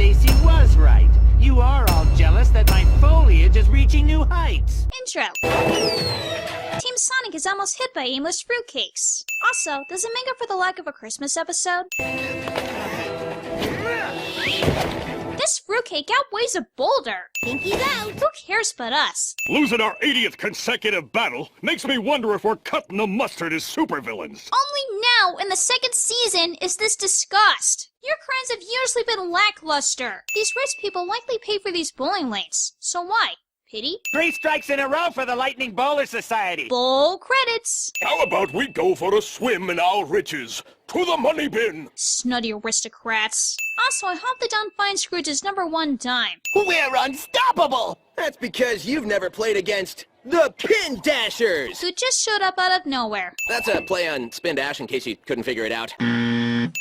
Stacy was right. You are all jealous that my foliage is reaching new heights. Intro. Team Sonic is almost hit by aimless fruitcakes. Also, does it make up for the lack of a Christmas episode? This fruitcake outweighs a boulder. Pinky's out. Who cares but us? Losing our 80th consecutive battle makes me wonder if we're cutting the mustard as supervillains. Only now, in the second season, is this discussed. Your crimes have usually been lackluster. These rich people likely pay for these bowling lanes. So why? Pity? 3 strikes in a row for the Lightning Bowler Society. Bowl credits. How about we go for a swim in our riches? To the money bin! Snotty aristocrats. Also, I hope they don't find Scrooge's #1 dime. We're unstoppable! That's because you've never played against the Pin Dashers! Who just showed up out of nowhere. That's a play on Spin Dash in case you couldn't figure it out.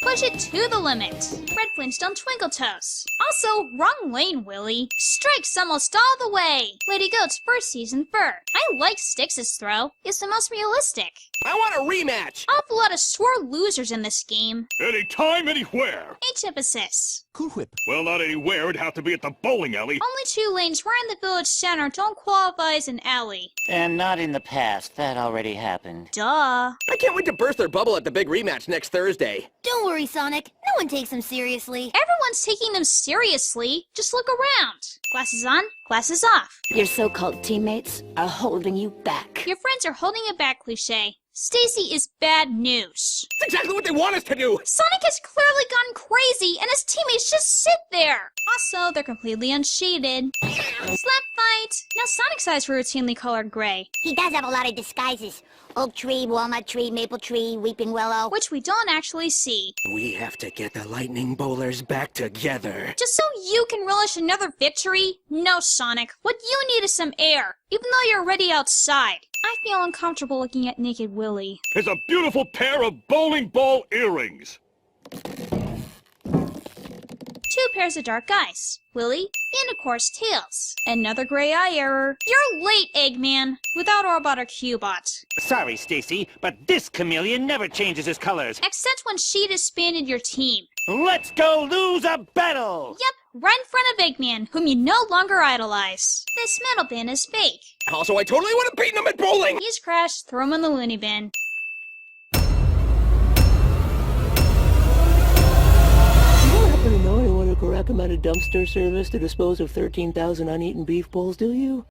Push it to the limit. Red Flintstone Twinkle Toes. Also, wrong lane, Willie. Strikes almost all the way. Lady Goat's first season fur. I like Styx's throw. It's the most realistic. I want a rematch! Awful lot of sore losers in this game. Anytime, anywhere! H-emphasis. Cool Whip. Well, not anywhere. It'd have to be at the bowling alley. Only 2 lanes right in the village center don't qualify as an alley. And not in the past. That already happened. Duh. I can't wait to burst their bubble at the big rematch next Thursday. Don't worry, Sonic. No one takes him seriously. Everyone's taking them seriously. Just look around. Glasses on, glasses off. Your so-called teammates are holding you back. Your friends are holding it back, cliche. Stacy is bad news. That's exactly what they want us to do! Sonic has clearly gone crazy, and his teammates just sit there. Also, they're completely unshaded. Slap fight. Now Sonic's eyes were routinely colored gray, He does have a lot of disguises. Oak tree, walnut tree, maple tree, weeping willow. which we don't actually see. We have to get the Lightning Bowlers back together. Just so you can relish another victory? No, Sonic. What you need is some air, even though you're already outside. I feel uncomfortable looking at naked Willie. Is a beautiful pair of bowling ball earrings. 2 pairs of dark eyes. Willie, and of course Tails. Another gray eye error. You're late, Eggman. Without Orbot or Cubot. Sorry, Stacy, but this chameleon never changes his colors. Except when she disbanded your team. Let's go lose a battle! Yep, right in front of Eggman, whom you no longer idolize. This metal bin is fake. Also, I totally would have beaten them at bowling! He's crashed, throw him in the loony bin. You don't happen to know anyone who can recommend a dumpster service to dispose of 13,000 uneaten beef bowls, do you?